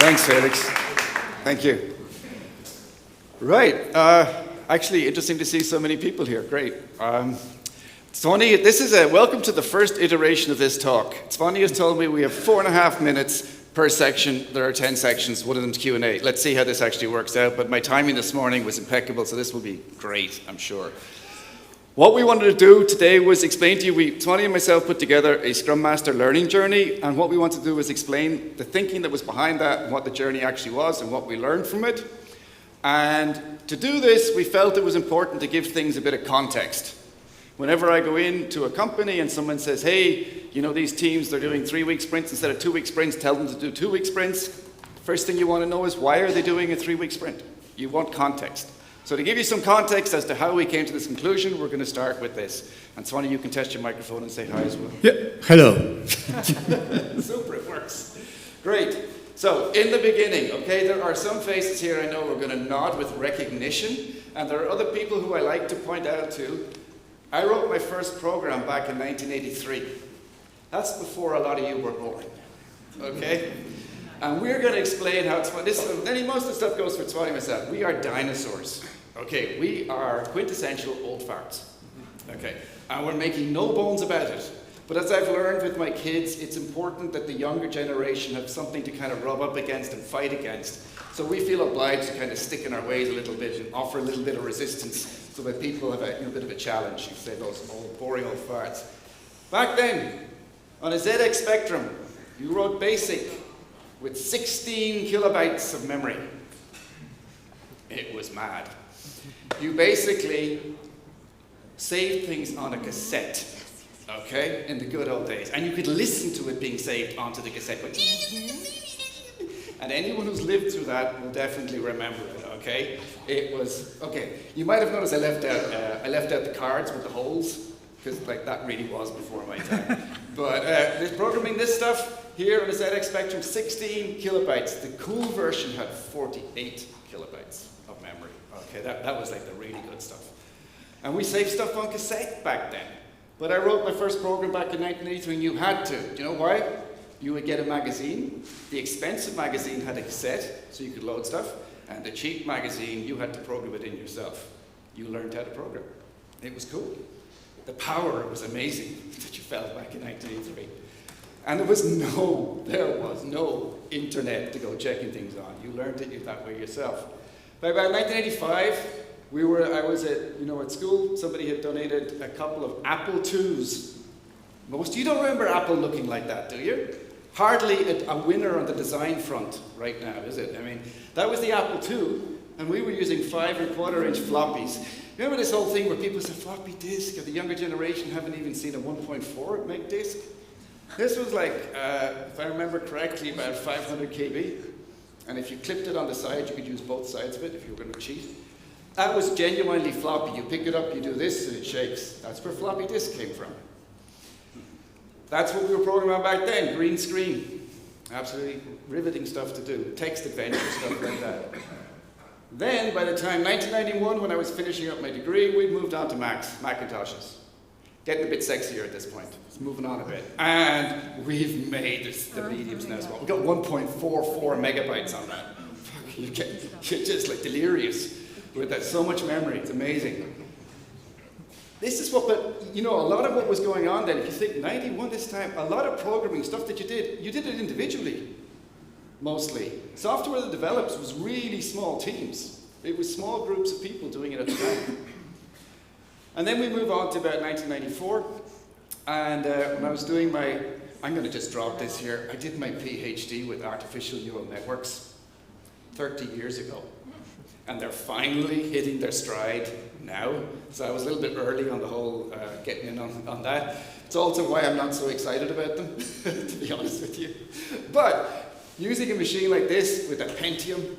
Thanks, Felix. Thank you. Right. Actually, interesting to see so many people here. Great. Zvoni, this is welcome to the first iteration of this talk. Zvoni has told me we have 4.5 minutes per section. There are 10 sections. One of them's Q&A. Let's see how this actually works out. But my timing this morning was impeccable, so this will be great, I'm sure. What we wanted to do today was explain to you, Zvoni and myself put together a Scrum Master Learning Journey, and what we want to do is explain the thinking that was behind that and what the journey actually was and what we learned from it. And to do this, we felt it was important to give things a bit of context. Whenever I go into a company and someone says, hey, you know, these teams, they're doing 3-week sprints instead of 2-week sprints, tell them to do 2-week sprints. First thing you want to know is, why are they doing a 3-week sprint? You want context. So to give you some context as to how we came to this conclusion, we're going to start with this. And Zvoni, you can test your microphone and say hi as well. Yeah, hello. Super, it works. Great. So in the beginning, okay, there are some faces here I know are going to nod with recognition, and there are other people who I like to point out to. I wrote my first program back in 1983. That's before a lot of you were born, okay? And we're going to explain how most of the stuff goes for Zvoni and myself. We are dinosaurs, okay? We are quintessential old farts, okay? And we're making no bones about it. But as I've learned with my kids, it's important that the younger generation have something to kind of rub up against and fight against. So we feel obliged to kind of stick in our ways a little bit and offer a little bit of resistance so that people have a bit of a challenge. You say those old, boring old farts. Back then, on a ZX Spectrum, you wrote BASIC with 16 kilobytes of memory. It was mad. You basically saved things on a cassette, okay, in the good old days. And you could listen to it being saved onto the cassette. And anyone who's lived through that will definitely remember it, okay? It was, okay, you might have noticed I left out the cards with the holes, because like that really was before my time. But programming this stuff here on the ZX Spectrum, 16 kilobytes. The cool version had 48 kilobytes of memory. Okay, that was like the really good stuff. And we saved stuff on cassette back then. But I wrote my first program back in 1983, and you had to. Do you know why? You would get a magazine. The expensive magazine had a cassette, so you could load stuff. And the cheap magazine, you had to program it in yourself. You learned how to program. It was cool. The power was amazing that you felt back in 1983. And there was no internet to go checking things on. You learned it that way yourself. By about 1985, I was at school. Somebody had donated a couple of Apple IIs. Most of you don't remember Apple looking like that, do you? Hardly a winner on the design front right now, is it? I mean, that was the Apple II, and we were using 5.25-inch floppies. Remember this whole thing where people said floppy disk, or the younger generation haven't even seen a 1.4 meg disk? This was like, if I remember correctly, about 500 KB. And if you clipped it on the side, you could use both sides of it if you were going to cheat. That was genuinely floppy. You pick it up, you do this, and it shakes. That's where floppy disk came from. That's what we were programming on back then, green screen. Absolutely riveting stuff to do, text adventure, stuff like that. Then, by the time 1991, when I was finishing up my degree, we'd moved on to Macintoshes. Getting a bit sexier at this point. It's moving on a bit. And we've made the mediums now as well. We've got 1.44 megabytes on that. You're just like delirious with that. So much memory, it's amazing. This is what, but you know, a lot of what was going on then, if you think 91 this time, a lot of programming stuff that you did it individually, mostly. Software that develops was really small teams. It was small groups of people doing it at the time. And then we move on to about 1994, and when I was doing I'm going to just drop this here, I did my PhD with artificial neural networks 30 years ago. And they're finally hitting their stride now. So I was a little bit early on the whole getting in on that. It's also why I'm not so excited about them, to be honest with you. But using a machine like this with a Pentium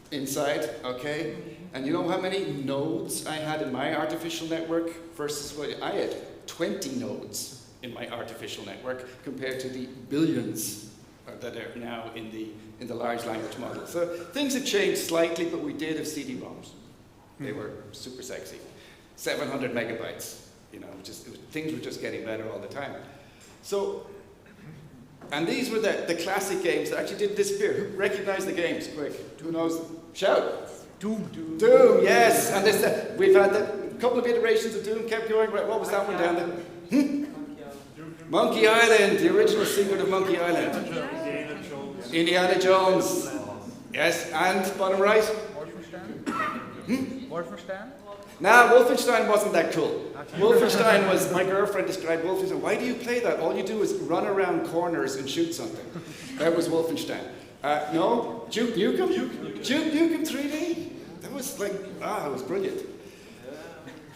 inside, okay? And you know how many nodes I had in my artificial network versus what I had? 20 nodes in my artificial network compared to the billions that are now in the large language model. So things have changed slightly, but we did have CD-ROMs. They were super sexy. 700 megabytes, you know, things were just getting better all the time. So And these were the classic games that actually didn't disappear. Who recognized the games? Quick. Who knows them? Shout. Doom. Doom, yes. And this, we've had a couple of iterations of Doom, kept going. Right, what was that one down there? Monkey Island, the original secret of Monkey Island. Indiana Jones. Yes, and bottom right? Wolfenstein? Nah, Wolfenstein wasn't that cool. Wolfenstein was, my girlfriend described Wolfenstein. Why do you play that? All you do is run around corners and shoot something. That was Wolfenstein. No? Duke Nukem? Duke Nukem 3D? That was like, it was brilliant.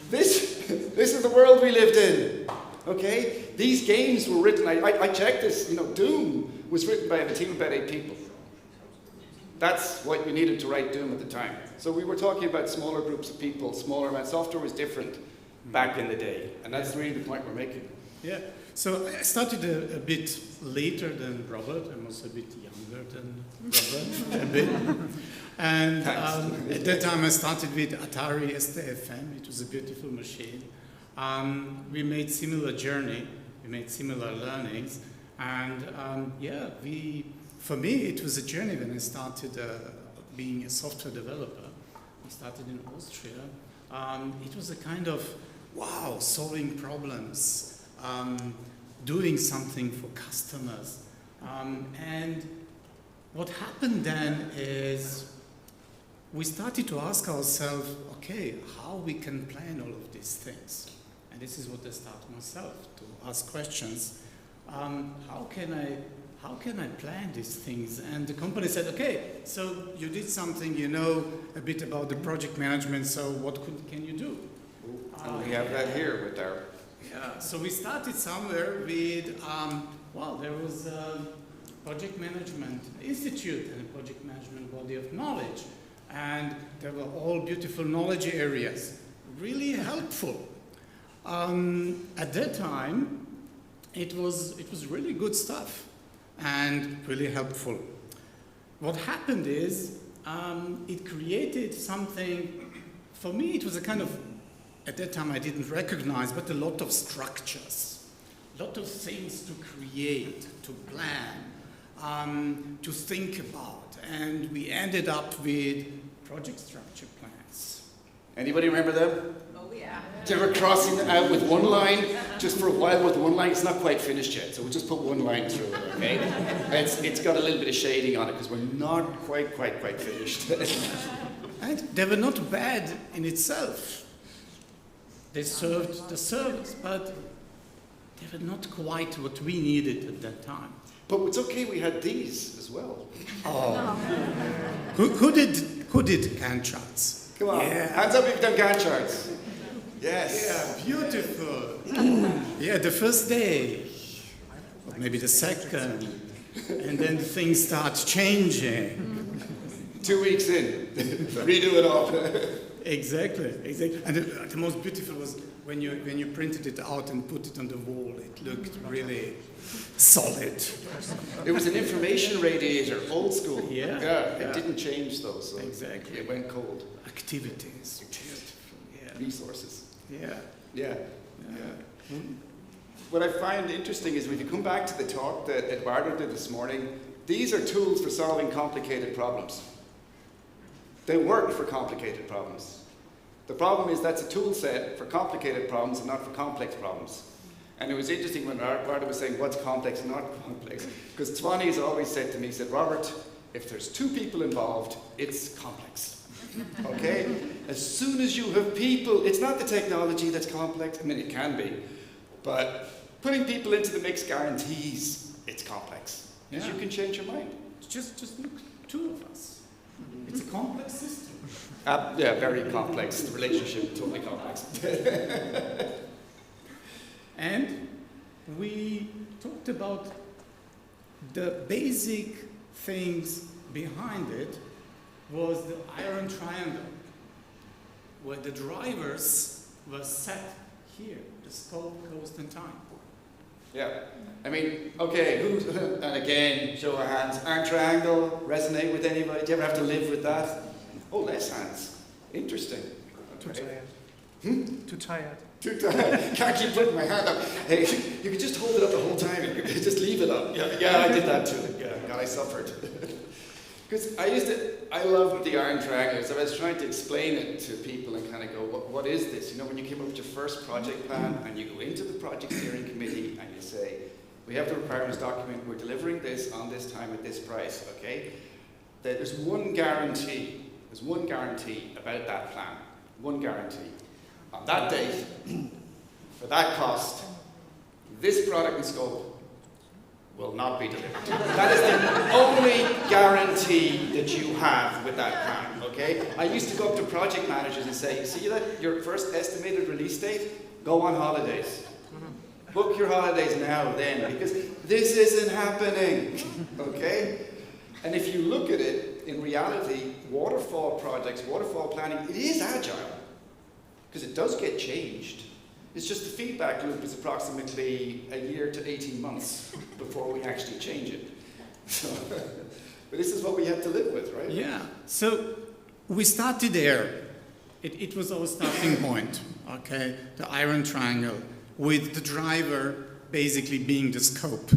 This is the world we lived in. Okay? These games were written, I checked this, Doom was written by a team of about 8 people. That's what you needed to write Doom at the time. So we were talking about smaller groups of people, smaller amounts. Software was different back in the day. And that's really the point we're making. Yeah. So I started a bit later than Robert. I'm also a bit younger than Robert, a bit. And at that time I started with Atari ST-FM. It was a beautiful machine. We made similar journey. We made similar learnings. And for me, it was a journey when I started being a software developer. I started in Austria. It was a kind of, solving problems, doing something for customers. And what happened then is we started to ask ourselves, okay, how we can plan all of these things. And this is what I started myself, to ask questions. How can I plan these things? And the company said, okay, so you did something, you know a bit about the project management, so what can you do? And we have that here with our... Yeah, so we started somewhere with, there was a project management institute and a project management body of knowledge. And there were all beautiful knowledge areas, really helpful. At that time, it was really good stuff and really helpful. What happened is it created something, for me it was a kind of, at that time I didn't recognize, but a lot of structures, a lot of things to create, to plan, to think about, and we ended up with project structure plans. Anybody remember them? Oh yeah. They were crossing out with one line, just for a while with one line. It's not quite finished yet, so we'll just put one line through it, okay? It's got a little bit of shading on it because we're not quite finished. And they were not bad in itself. They served the service, but they were not quite what we needed at that time. But it's okay, we had these as well. Oh. Who did Gantt charts? Come on, hands up if you've done Gantt charts. Yes. Yeah, beautiful. Yeah, the first day, or maybe the second, and then things start changing. 2 weeks in, redo it all. Exactly. And the most beautiful was when you printed it out and put it on the wall. It looked really solid. It was an information radiator, old school. Yeah. It didn't change though. So exactly. It went cold. Activities. Beautiful. Yeah. Resources. Yeah. What I find interesting is when you come back to the talk that Eduardo did this morning, these are tools for solving complicated problems. They work for complicated problems. The problem is that's a tool set for complicated problems and not for complex problems. And it was interesting when Eduardo was saying what's complex and not complex, because Zvone has always said to me, he said, Robert, if there's 2 people involved, it's complex. Okay? As soon as you have people, it's not the technology that's complex. I mean, it can be. But putting people into the mix guarantees it's complex. Because you can change your mind. Just look, 2 of us. It's a complex system. Very complex. The relationship, totally complex. And we talked about the basic things behind it was the iron triangle, where the drivers were set here, the scope, cost, and time. Yeah. I mean, okay, and again, show of hands, iron triangle, resonate with anybody? Do you ever have to live with that? Oh, less hands. Interesting. Too tired. Too tired. Can't keep putting my hand up. Hey, you could just hold it up the whole time. You could just leave it up. Yeah, I did that too. Yeah, God, I suffered. Because I loved the iron triangle. So I was trying to explain it to people and kind of go, what is this? You know, when you came up with your first project plan and you go into the project steering committee and you say, we have the requirements document, we're delivering this on this time at this price, okay? There's one guarantee. There's one guarantee about that plan. One guarantee. On that date, for that cost, this product and scope will not be delivered. That is the only guarantee that you have with that plan, okay? I used to go up to project managers and say, see that your first estimated release date? Go on holidays. Book your holidays now then, because this isn't happening, okay? And if you look at it, in reality, waterfall projects, waterfall planning, it is agile. Because it does get changed. It's just the feedback loop is approximately a year to 18 months before we actually change it. So, but this is what we have to live with, right? Yeah. So we started there. It was our starting point, okay? The iron triangle, with the driver basically being the scope.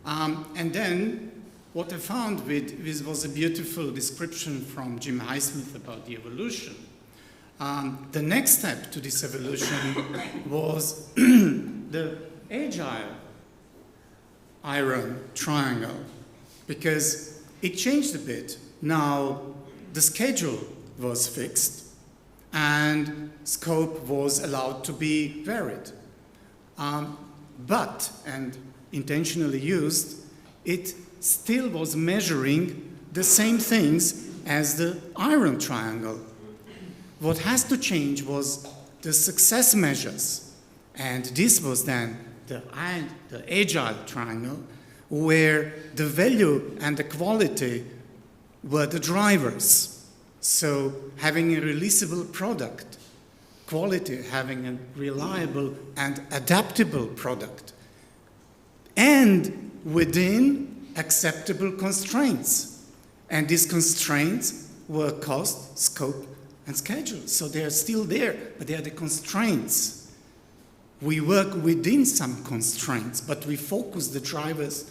And then what I found with was a beautiful description from Jim Highsmith about the evolution. The next step to this evolution was the agile iron triangle, because it changed a bit. Now the schedule was fixed and scope was allowed to be varied. But, and intentionally used, it still was measuring the same things as the iron triangle. What has to change was the success measures. And this was then the agile triangle, where the value and the quality were the drivers. So having a releasable product, quality, having a reliable and adaptable product, and within acceptable constraints. And these constraints were cost, scope, and schedule. So they are still there, but they are the constraints. We work within some constraints, but we focus the drivers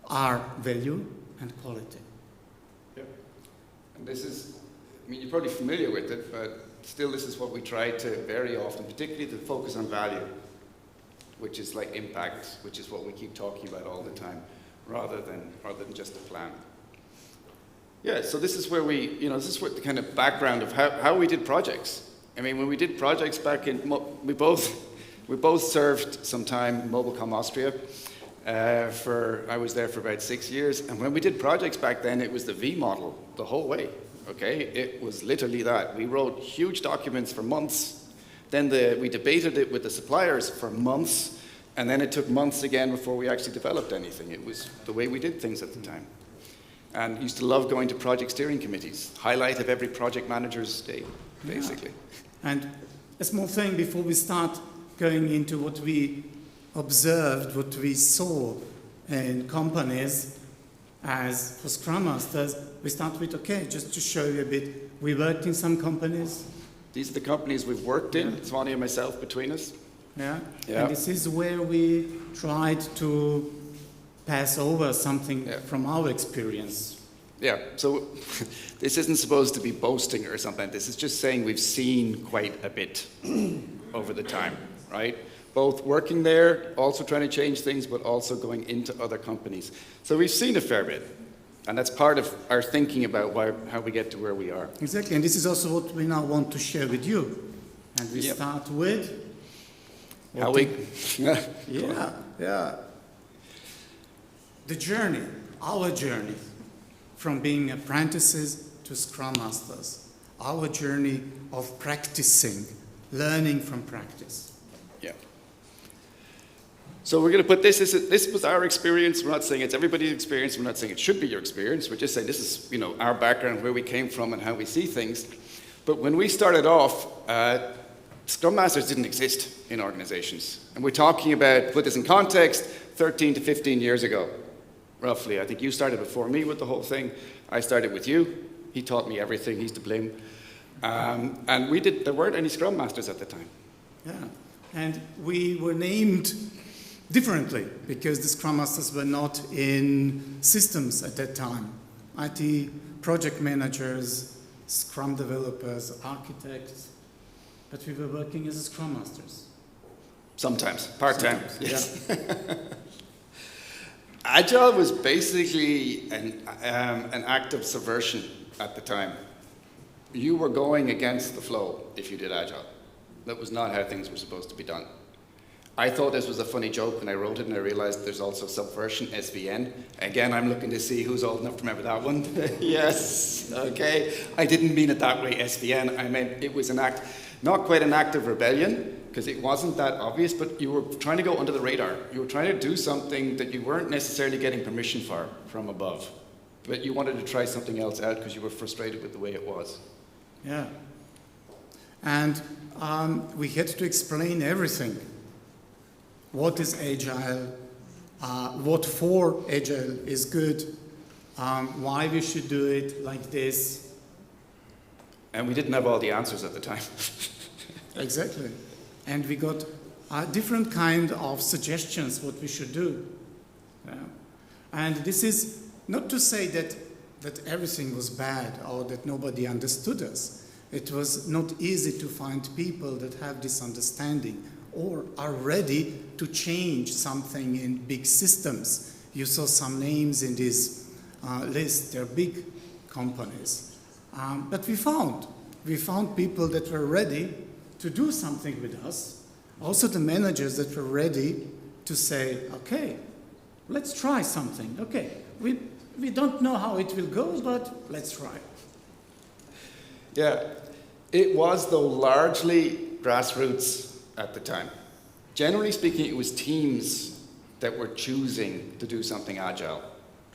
are value and quality. Yeah. And this is, I mean, you're probably familiar with it, but still this is what we try to very often, particularly to focus on value, which is like impact, which is what we keep talking about all the time, rather than just a plan. Yeah, so this is where this is what the kind of background of how we did projects. I mean, when we did projects back in, we both served some time in Mobilcom Austria. I was there for about 6 years, and when we did projects back then, it was the V model the whole way, okay? It was literally that. We wrote huge documents for months, then we debated it with the suppliers for months, and then it took months again before we actually developed anything. It was the way we did things at the time. And used to love going to project steering committees, highlight of every project manager's day, basically. Yeah. And a small thing before we start going into what we observed, what we saw in companies as for Scrum Masters, we start with, okay, just to show you a bit, we worked in some companies. These are the companies we've worked in, Zvone and myself between us. Yeah. And this is where we tried to pass over something from our experience. Yeah, so this isn't supposed to be boasting or something. This is just saying we've seen quite a bit over the time, right? Both working there, also trying to change things, but also going into other companies. So we've seen a fair bit. And that's part of our thinking about how we get to where we are. Exactly, and this is also what we now want to share with you. And we start with... How we... Yeah. The journey, our journey, from being apprentices to Scrum Masters, our journey of practicing, learning from practice. Yeah. So we're going to put this was our experience. We're not saying it's everybody's experience. We're not saying it should be your experience. We're just saying this is, our background, where we came from and how we see things. But when we started off, Scrum Masters didn't exist in organizations. And we're talking about, put this in context, 13 to 15 years ago. Roughly. I think you started before me with the whole thing. I started with you. He taught me everything. He's to blame. And there weren't any Scrum Masters at the time. Yeah. And we were named differently because the Scrum Masters were not in systems at that time. IT project managers, Scrum developers, architects, but we were working as Scrum Masters. Sometimes, part-time. Yes. Yeah. Agile was basically an act of subversion at the time. You were going against the flow if you did Agile. That was not how things were supposed to be done. I thought this was a funny joke when I wrote it, and I realized there's also subversion, SVN. Again, I'm looking to see who's old enough to remember that one. Yes, okay. I didn't mean it that way, SVN. I meant it was an act, not quite an act of rebellion, because it wasn't that obvious, but you were trying to go under the radar. You were trying to do something that you weren't necessarily getting permission for from above. But you wanted to try something else out because you were frustrated with the way it was. Yeah. And we had to explain everything. What is Agile? What for Agile is good? Why we should do it like this? And we didn't have all the answers at the time. Exactly. And we got different kind of suggestions what we should do. Yeah. And this is not to say that everything was bad or that nobody understood us. It was not easy to find people that have this understanding or are ready to change something in big systems. You saw some names in this list. They're big companies. But we found people that were ready to do something with us. Also the managers that were ready to say, okay, let's try something. Okay, we don't know how it will go, but let's try. Yeah, it was though largely grassroots at the time. Generally speaking, it was teams that were choosing to do something agile,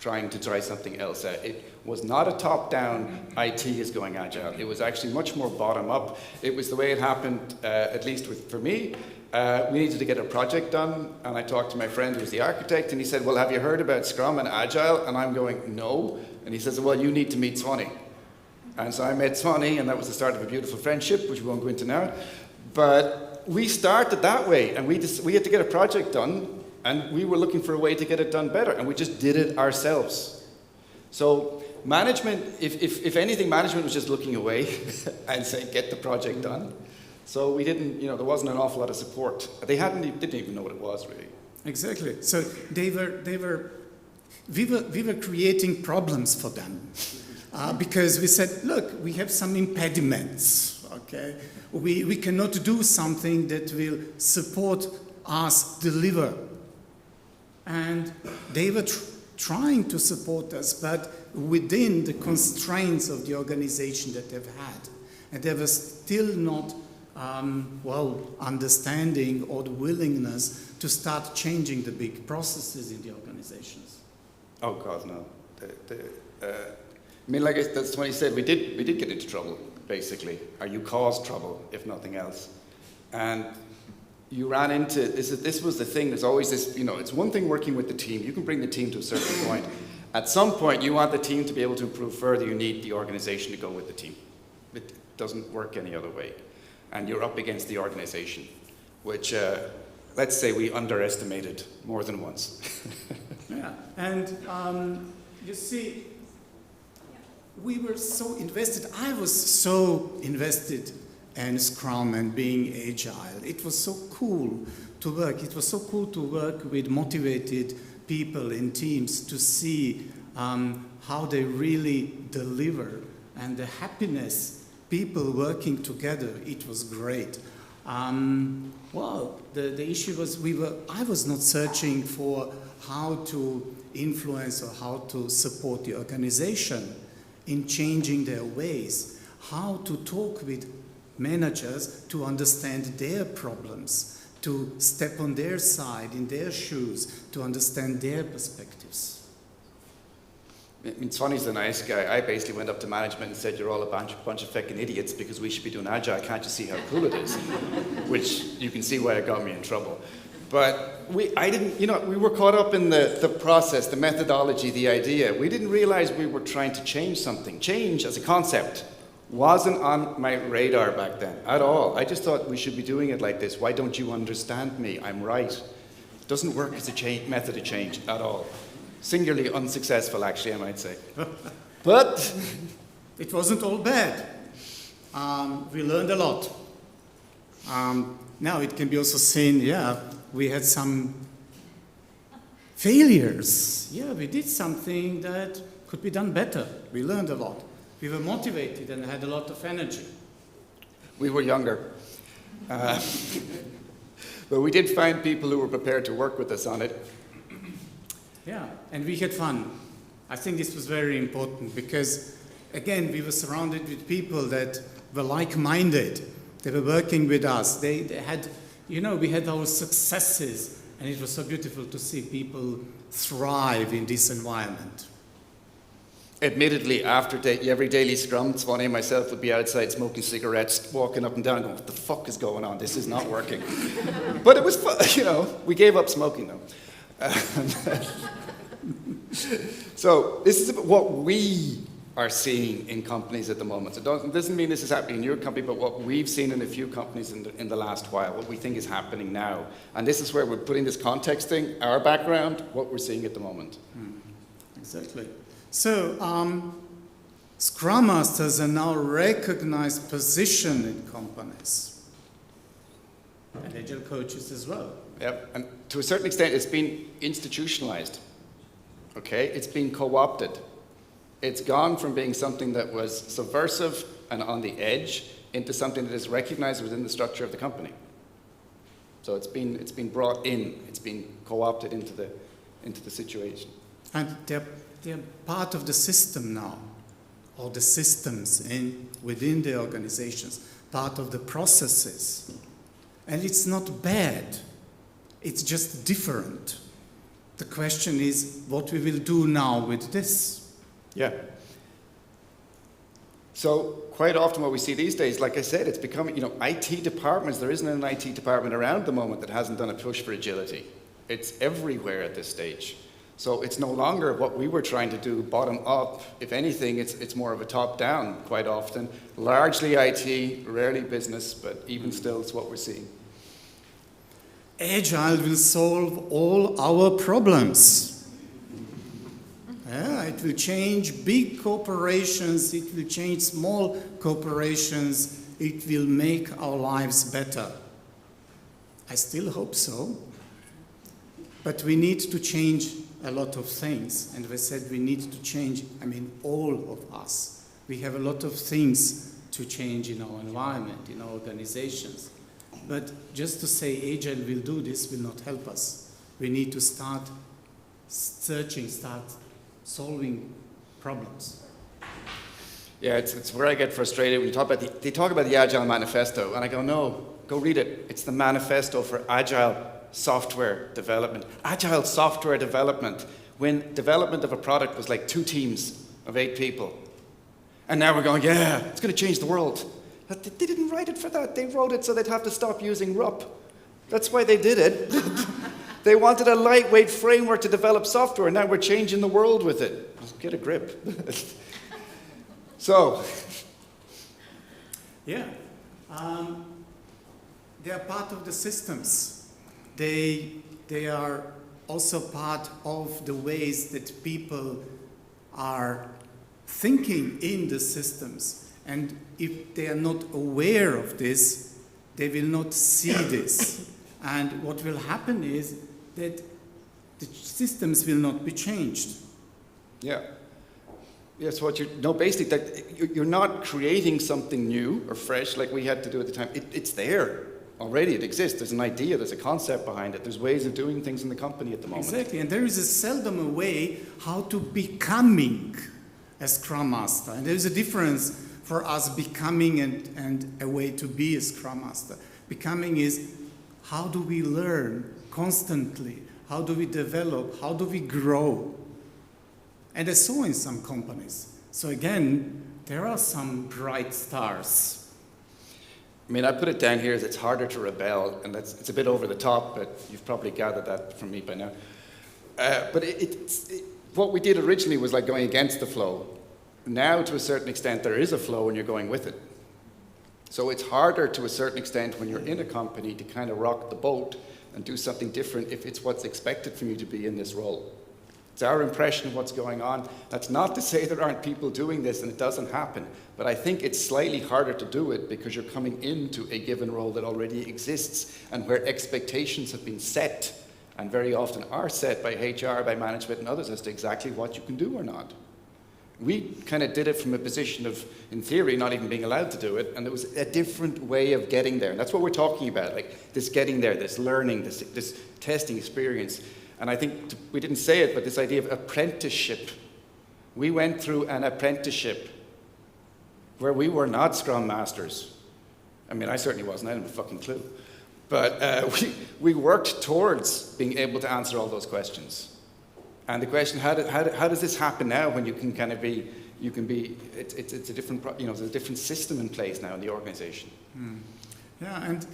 trying to try something else out. It was not a top-down, IT is going agile. It was actually much more bottom-up. It was the way it happened, at least for me. We needed to get a project done, and I talked to my friend who was the architect, and he said, well, have you heard about Scrum and Agile? And I'm going, no. And he says, well, you need to meet Zvone. And so I met Zvone, and that was the start of a beautiful friendship, which we won't go into now. But we started that way, and we had to get a project done, and we were looking for a way to get it done better, and we just did it ourselves. So management, if anything, management was just looking away and saying, get the project done. So we didn't, there wasn't an awful lot of support. They didn't even know what it was, really. Exactly. So we were creating problems for them. Because we said, look, we have some impediments, okay? We cannot do something that will support us deliver. And they were trying to support us, but within the constraints of the organization that they've had. And they were still not, understanding or the willingness to start changing the big processes in the organizations. Oh, God, no. That's what he said. We did get into trouble, basically. Or you caused trouble, if nothing else. And you ran into, this was the thing, there's always this, it's one thing working with the team. You can bring the team to a certain point. At some point, you want the team to be able to improve further. You need the organization to go with the team. It doesn't work any other way. And you're up against the organization, which, let's say we underestimated more than once. Yeah, and you see, we were so invested. I was so invested in Scrum and being Agile. It was so cool to work. It was so cool to work with motivated people in teams to see how they really deliver and the happiness, people working together. It was great. The issue was I was not searching for how to influence or how to support the organization in changing their ways, how to talk with managers to understand their problems, to step on their side, in their shoes, to understand their perspectives. Zvonny's a nice guy. I basically went up to management and said, you're all a bunch of fucking idiots because we should be doing Agile. Can't you see how cool it is? Which you can see why it got me in trouble. But we were caught up in the process, the methodology, the idea. We didn't realize we were trying to change something. Change as a concept Wasn't on my radar back then at all. I just thought we should be doing it like this. Why don't you understand me? I'm right. It doesn't work as a method of change at all. Singularly unsuccessful, actually, I might say. But it wasn't all bad. We learned a lot. Now it can be also seen, yeah, we had some failures. Yeah, we did something that could be done better. We learned a lot. We were motivated and had a lot of energy. We were younger. But we did find people who were prepared to work with us on it. Yeah, and we had fun. I think this was very important because, again, we were surrounded with people that were like-minded. They were working with us. They had, you know, we had our successes, and it was so beautiful to see people thrive in this environment. Admittedly, after every daily scrum, Zvone and myself would be outside smoking cigarettes, walking up and down, going, what the fuck is going on? This is not working. But it was fun, you know, we gave up smoking though. So this is what we are seeing in companies at the moment. So it doesn't mean this is happening in your company, but what we've seen in a few companies in the last while, what we think is happening now. And this is where we're putting this context thing, our background, what we're seeing at the moment. Exactly. So, Scrum Masters are now recognized position in companies. And Agile coaches as well. Yep, and to a certain extent it's been institutionalized. Okay, it's been co-opted. It's gone from being something that was subversive and on the edge into something that is recognized within the structure of the company. So it's been brought in, it's been co-opted into the situation. And they're part of the system now, or the systems within the organizations, part of the processes. And it's not bad, it's just different. The question is what we will do now with this. Yeah. So quite often what we see these days, like I said, it's becoming, you know, IT departments, there isn't an IT department around at the moment that hasn't done a push for agility. It's everywhere at this stage. So it's no longer what we were trying to do bottom up. If anything, it's more of a top down quite often. Largely IT, rarely business, but even still it's what we're seeing. Agile will solve all our problems. Yeah, it will change big corporations, it will change small corporations, it will make our lives better. I still hope so. But we need to change a lot of things. And we said we need to change, all of us. We have a lot of things to change in our environment, in our organizations. But just to say Agile will do this will not help us. We need to start searching, start solving problems. Yeah, it's where I get frustrated when they talk about the Agile Manifesto, and I go, no, go read it. It's the manifesto for Agile software development. Agile software development, when development of a product was like 2 teams of 8 people. And now we're going, yeah, it's going to change the world. But they didn't write it for that. They wrote it so they'd have to stop using RUP. That's why they did it. They wanted a lightweight framework to develop software, and now we're changing the world with it. Just get a grip. So. Yeah. They are part of the systems. They are also part of the ways that people are thinking in the systems. And if they are not aware of this, they will not see this. And what will happen is that the systems will not be changed. Yeah. Yes, basically, that you're not creating something new or fresh like we had to do at the time. It's there already. It exists. There's an idea. There's a concept behind it. There's ways of doing things in the company at the moment. Exactly. And there is seldom a way how to becoming a Scrum Master. And there is a difference for us becoming and a way to be a Scrum Master. Becoming is how do we learn constantly? How do we develop? How do we grow? And I saw in some companies. So again, there are some bright stars. I put it down here as it's harder to rebel, and it's a bit over the top, but you've probably gathered that from me by now. But what we did originally was like going against the flow. Now, to a certain extent, there is a flow and you're going with it. So it's harder to a certain extent when you're in a company to kind of rock the boat and do something different if it's what's expected from you to be in this role. It's our impression of what's going on. That's not to say there aren't people doing this and it doesn't happen, but I think it's slightly harder to do it because you're coming into a given role that already exists and where expectations have been set, and very often are set by HR, by management and others as to exactly what you can do or not. We kind of did it from a position of, in theory, not even being allowed to do it, and it was a different way of getting there. And that's what we're talking about, like this getting there, this learning, this testing experience. And I think, we didn't say it, but this idea of apprenticeship. We went through an apprenticeship where we were not Scrum Masters. I mean, I certainly wasn't, I didn't have a fucking clue. But we worked towards being able to answer all those questions. And the question, how does this happen now when you can kind of be, it's a different, there's a different system in place now in the organization. Yeah, and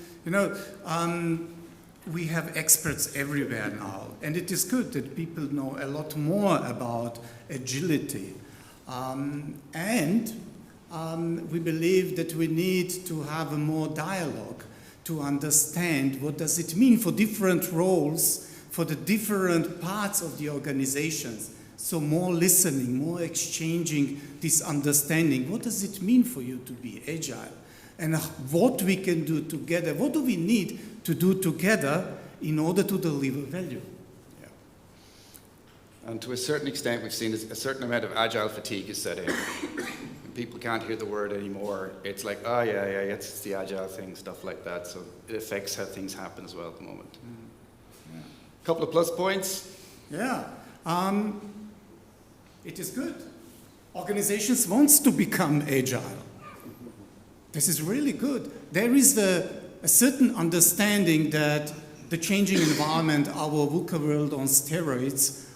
we have experts everywhere now, and it is good that people know a lot more about agility. We believe that we need to have a more dialogue to understand what does it mean for different roles, for the different parts of the organizations. So more listening, more exchanging this understanding. What does it mean for you to be agile? And what we can do together, what do we need to do together in order to deliver value? Yeah. And to a certain extent, we've seen a certain amount of agile fatigue is set in. People can't hear the word anymore. It's like, oh yeah, it's the agile thing, stuff like that. So it affects how things happen as well at the moment. Yeah. A couple of plus points. Yeah. It is good. Organizations want to become agile. This is really good. There is a certain understanding that the changing environment, our VUCA world on steroids,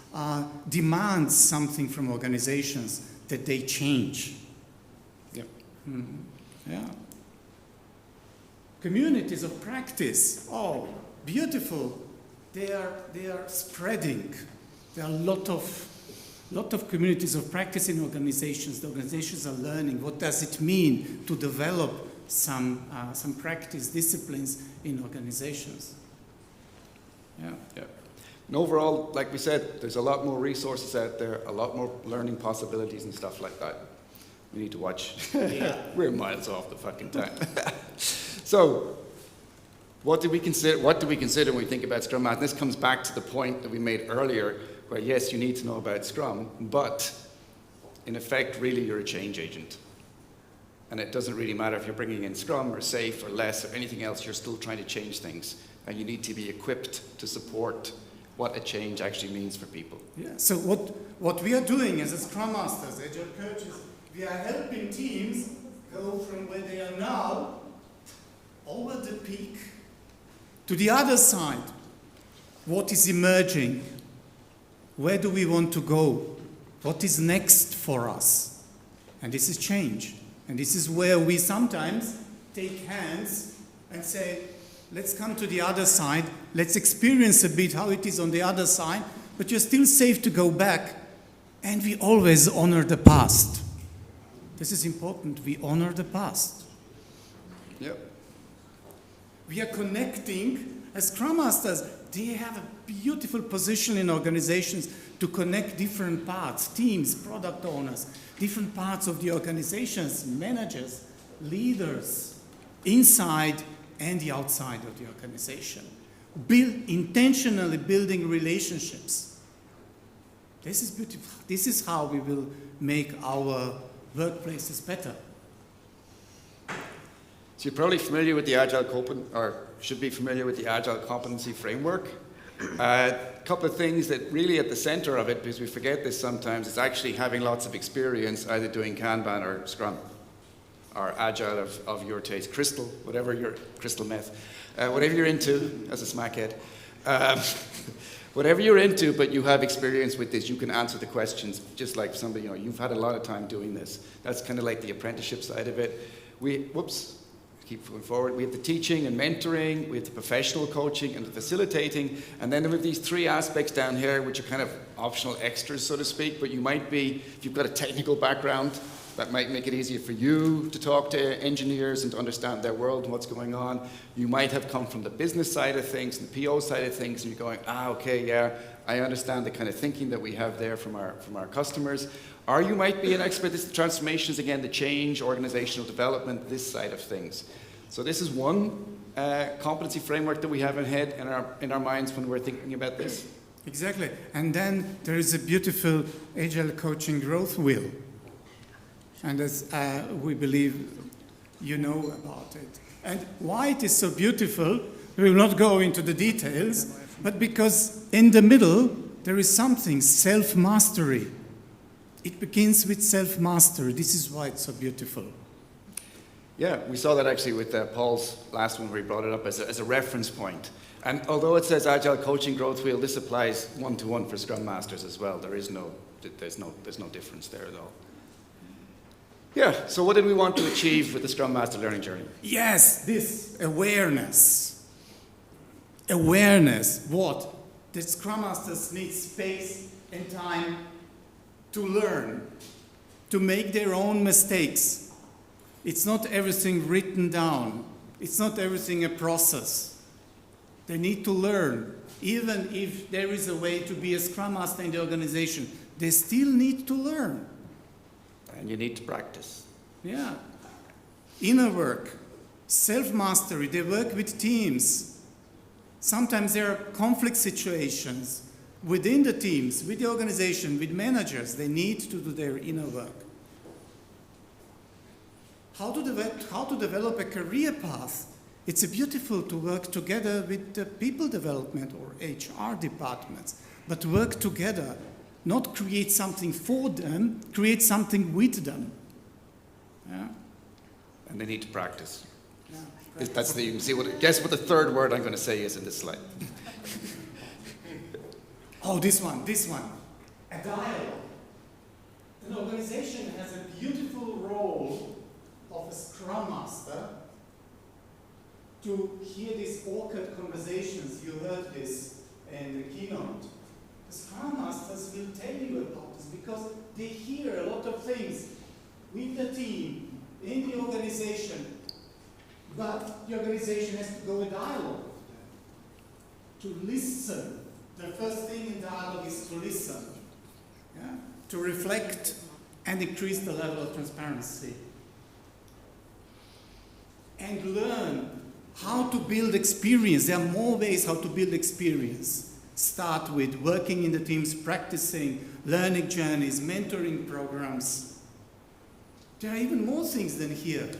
demands something from organizations, that they change. Yep. Yeah. Communities of practice, oh, beautiful. They are spreading. There are a lot of communities of practice in organizations. The organizations are learning what does it mean to develop some practice disciplines in organizations. Yeah. And overall, like we said, there's a lot more resources out there, a lot more learning possibilities and stuff like that. We need to watch. Yeah. We're miles off the fucking time. So, what do we consider when we think about Scrum Master? This comes back to the point that we made earlier, where yes, you need to know about Scrum, but in effect, really, you're a change agent. And it doesn't really matter if you're bringing in Scrum or Safe or Less or anything else, you're still trying to change things. And you need to be equipped to support what a change actually means for people. Yeah. So what we are doing as a Scrum Masters, Agile Coaches, we are helping teams go from where they are now over the peak to the other side. What is emerging? Where do we want to go? What is next for us? And this is change. And this is where we sometimes take hands and say, let's come to the other side. Let's experience a bit how it is on the other side, but you're still safe to go back. And we always honor the past. This is important. We honor the past. Yep. We are connecting as Scrum Masters. They have a beautiful position in organizations to connect different parts, teams, product owners, different parts of the organizations, managers, leaders, inside and the outside of the organization. Intentionally building relationships. This is beautiful. This is how we will make our workplaces better. So you're probably familiar with the Agile should be familiar with the Agile competency framework. A couple of things that really at the center of it, because we forget this sometimes, is actually having lots of experience either doing Kanban or Scrum, or Agile of your taste, Crystal, whatever your Crystal meth, whatever you're into as a smackhead. Whatever you're into, but you have experience with this, you can answer the questions just like somebody, you've had a lot of time doing this. That's kind of like the apprenticeship side of it. keep going forward. We have the teaching and mentoring, we have the professional coaching and the facilitating, and then we have these 3 aspects down here which are kind of optional extras, so to speak, but you might be, if you've got a technical background, that might make it easier for you to talk to engineers and to understand their world and what's going on. You might have come from the business side of things, the PO side of things, and you're going, okay, yeah, I understand the kind of thinking that we have there from our customers. Or you might be an expert. This is the transformations, again, the change, organizational development, this side of things. So this is one competency framework that we have in our minds when we're thinking about this. Exactly. And then there is a beautiful Agile coaching growth wheel. And as we believe you know about it. And why it is so beautiful, we will not go into the details, but because in the middle there is something, self-mastery. It begins with self-mastery. This is why it's so beautiful. Yeah, we saw that actually with Paul's last one where he brought it up as a reference point. And although it says Agile Coaching Growth Wheel, this applies one-to-one for Scrum Masters as well. There's no difference there at all. Yeah, so what did we want to achieve with the Scrum Master Learning Journey? Yes, this awareness. Awareness, what? The Scrum Masters need space and time to learn, to make their own mistakes. It's not everything written down. It's not everything a process. They need to learn. Even if there is a way to be a Scrum Master in the organization, they still need to learn. And you need to practice. Yeah. Inner work, self-mastery, they work with teams. Sometimes there are conflict situations within the teams, with the organization, with managers. They need to do their inner work. How to develop a career path. It's beautiful to work together with the people development or HR departments, but work together. Not create something for them, create something with them. Yeah? And they need to practice. Yeah. That's you can see guess what the 3rd word I'm going to say is in this slide. Oh, this one. A dialogue. An organization has a beautiful role of a Scrum Master to hear these awkward conversations. You heard this in the keynote. The Scrum Masters will tell you about this because they hear a lot of things with the team, in the organization, but the organization has to go in dialogue to listen. The first thing in dialogue is to listen, yeah? To reflect and increase the level of transparency. And learn how to build experience. There are more ways how to build experience. Start with working in the teams, practicing, learning journeys, mentoring programs. There are even more things than here.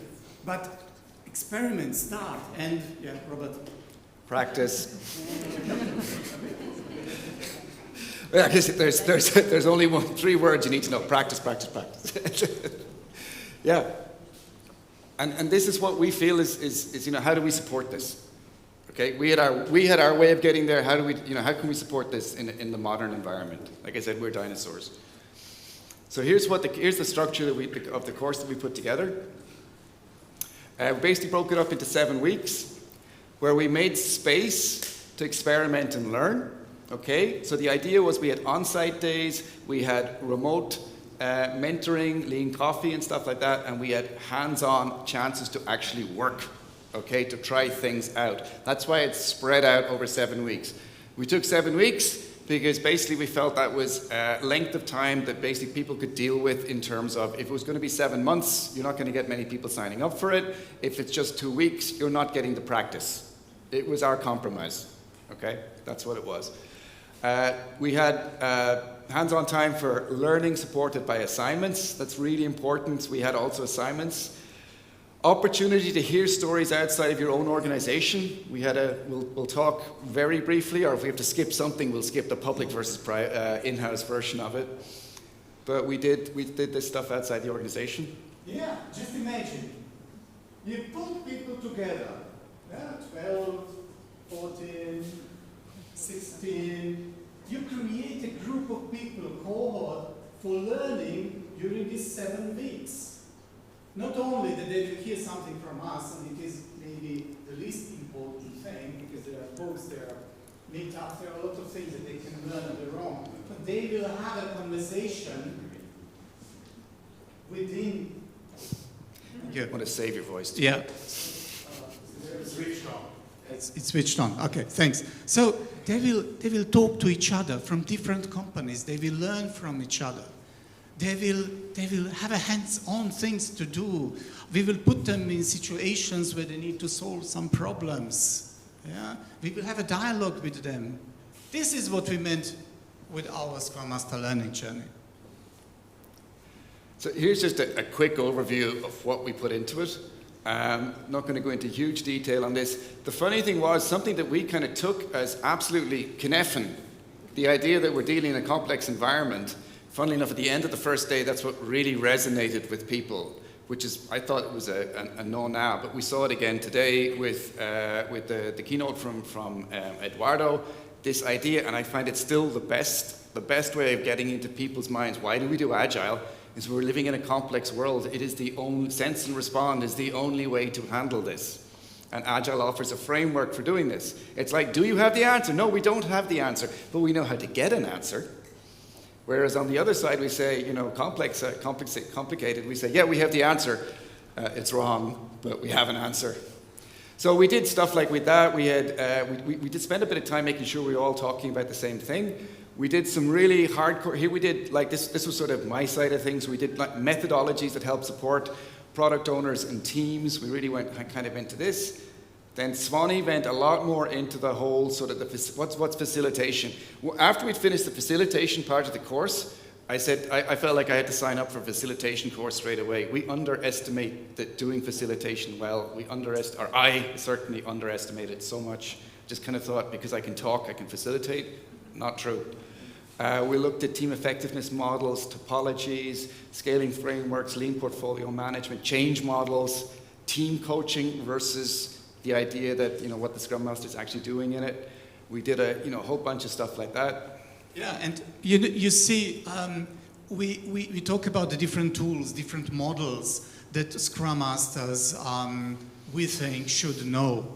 But experiment, start, and, yeah, Robert. Practice. I guess there's only 3 words you need to know. Practice, practice, practice. Yeah. And this is what we feel is how do we support this? Okay, we had our way of getting there. How do we, how can we support this in the modern environment? Like I said, we're dinosaurs. So here's the structure of the course that we put together. We basically broke it up into 7 weeks, where we made space to experiment and learn. Okay, so the idea was we had on-site days, we had remote mentoring, lean coffee and stuff like that, and we had hands-on chances to actually work. Okay, to try things out. That's why it's spread out over 7 weeks. We took 7 weeks because basically we felt that was a length of time that basically people could deal with in terms of if it was going to be 7 months, you're not going to get many people signing up for it. If it's just 2 weeks, you're not getting the practice. It was our compromise. Okay, that's what it was. We had hands-on time for learning supported by assignments. That's really important. We had also assignments. Opportunity to hear stories outside of your own organization. We'll talk very briefly, or if we have to skip something, we'll skip the public versus in-house version of it. But we did this stuff outside the organization. Yeah, just imagine. You put people together, 12, 14, 16. You create a group of people, a cohort, for learning during these 7 weeks. not only that they will hear something from us, and it is maybe the least important thing, because there are folks, there are meetups, there are a lot of things that they can learn on their own, but they will have a conversation within. I want to save your voice. Yeah. Switched on. It's switched on. Okay, thanks. So they will talk to each other from different companies. They will learn from each other. They will have a hands-on things to do. We will put them in situations where they need to solve some problems. Yeah? We will have a dialogue with them. This is what we meant with our Scrum Master Learning Journey. So here's just a quick overview of what we put into it. Not going to go into huge detail on this. The funny thing was something that we kind of took as absolutely Kneffen, the idea that we're dealing in a complex environment. Funnily enough, at the end of the first day, that's what really resonated with people, which is, I thought it was a no now, but we saw it again today with the keynote from Eduardo, this idea, and I find it still the best way of getting into people's minds. Why do we do Agile? Is we're living in a complex world. It is the only, sense and respond is the only way to handle this. And Agile offers a framework for doing this. It's like, do you have the answer? No, we don't have the answer, but we know how to get an answer. Whereas on the other side, we say, complicated, we say, yeah, we have the answer. It's wrong, but we have an answer. So we did stuff like with that. We did spend a bit of time making sure we were all talking about the same thing. We did some really hardcore, here we did, like this was sort of my side of things. We did like methodologies that help support product owners and teams. We really went kind of into this. Then Zvone went a lot more into the whole sort of what's facilitation. After we'd finished the facilitation part of the course, I said, I felt like I had to sign up for a facilitation course straight away. We underestimate that doing facilitation well. I certainly underestimated so much. Just kind of thought, because I can talk, I can facilitate. Not true. We looked at team effectiveness models, topologies, scaling frameworks, lean portfolio management, change models, team coaching versus the idea that, what the Scrum Master is actually doing in it. We did a whole bunch of stuff like that. Yeah, and you see, we talk about the different tools, different models that Scrum Masters we think should know.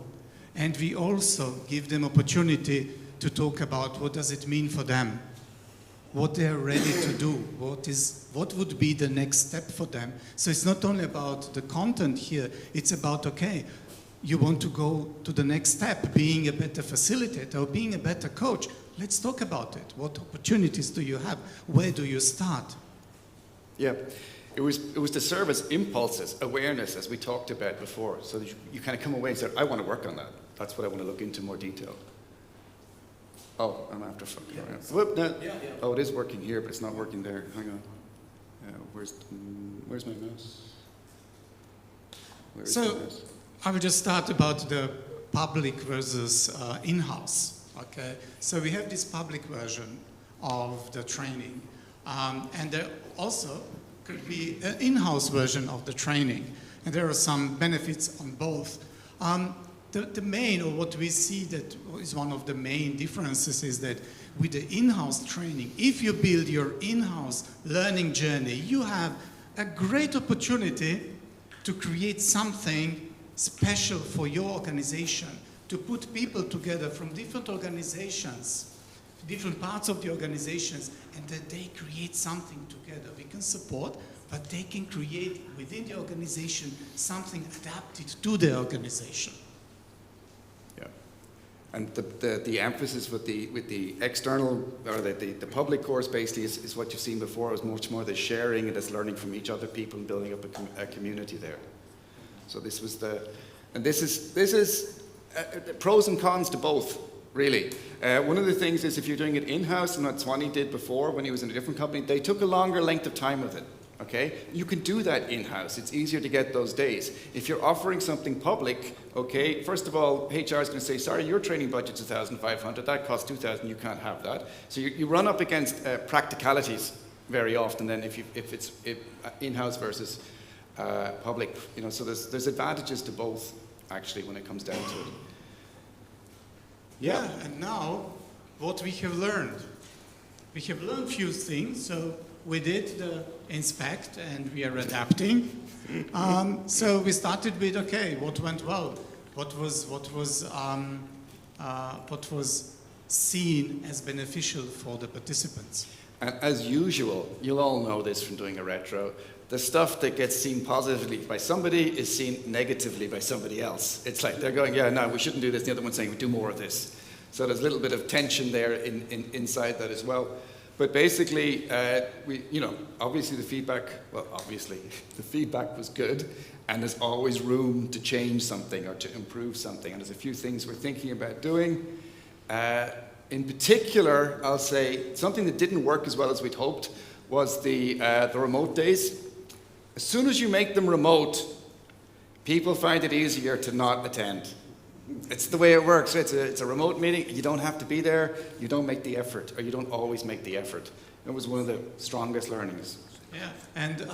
And we also give them opportunity to talk about what does it mean for them, what they're ready to do, what would be the next step for them. So it's not only about the content here, it's about, okay, you want to go to the next step, being a better facilitator or being a better coach. Let's talk about it. What opportunities do you have? Where do you start? Yeah, it was to serve as impulses, awareness, as we talked about before. So that you kind of come away and say, I want to work on that. That's what I want to look into more detail. Oh, I'm after fucking around. Whoop, no. Yeah. Oh, it is working here, but it's not working there. Hang on. Where's my mouse? Where's my mouse? I will just start about the public versus in-house. Okay, so we have this public version of the training, and there also could be an in-house version of the training, and there are some benefits on both. The main, or what we see that is one of the main differences, is that with the in-house training, if you build your in-house learning journey, you have a great opportunity to create something special for your organization, to put people together from different organizations, different parts of the organizations, and that they create something together. We can support, but they can create within the organization something adapted to the organization. And the emphasis with the external, or the public course basically is what you've seen before. It was much more the sharing and this learning from each other people and building up a community there. So this was this is pros and cons to both, really. One of the things is if you're doing it in-house, and what Zvone did before when he was in a different company, they took a longer length of time with it. Okay, you can do that in-house. It's easier to get those days. If you're offering something public, okay, first of all, HR is going to say, sorry, your training budget's $1,500, that costs $2,000, you can't have that. So you run up against practicalities very often then if it's in-house versus public. So there's advantages to both, actually, when it comes down to it. Yeah, and now what we have learned. We have learned few things, so we did the inspect and we are adapting. So we started with, okay, what went well? What was seen as beneficial for the participants? And as usual, you'll all know this from doing a retro, the stuff that gets seen positively by somebody is seen negatively by somebody else. It's like they're going, yeah, no, we shouldn't do this. The other one's saying, we do more of this. So there's a little bit of tension there inside that as well. But basically, obviously the feedback was good, and there's always room to change something or to improve something. And there's a few things we're thinking about doing. In particular, I'll say something that didn't work as well as we'd hoped was the remote days. As soon as you make them remote, people find it easier to not attend. It's the way it works. It's a remote meeting. You don't have to be there. You don't make the effort, or you don't always make the effort. It was one of the strongest learnings. Yeah, and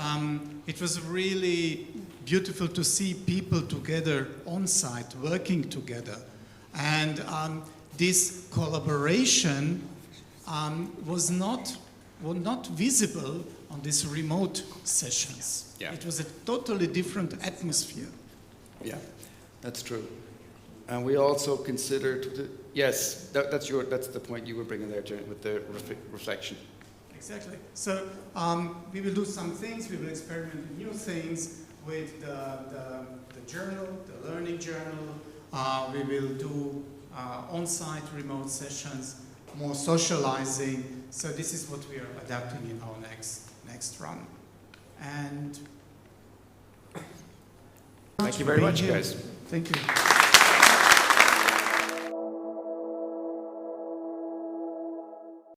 it was really beautiful to see people together on site, working together. And this collaboration was not visible on these remote sessions. Yeah. It was a totally different atmosphere. Yeah, that's true. And we also considered, yes, that's the point you were bringing there, Jeremy, with the reflection. Exactly. So we will do some things. We will experiment with new things with the journal, the learning journal. We will do on-site remote sessions, more socializing. So this is what we are adapting in our next run. And thank you very much, guys. Thank you.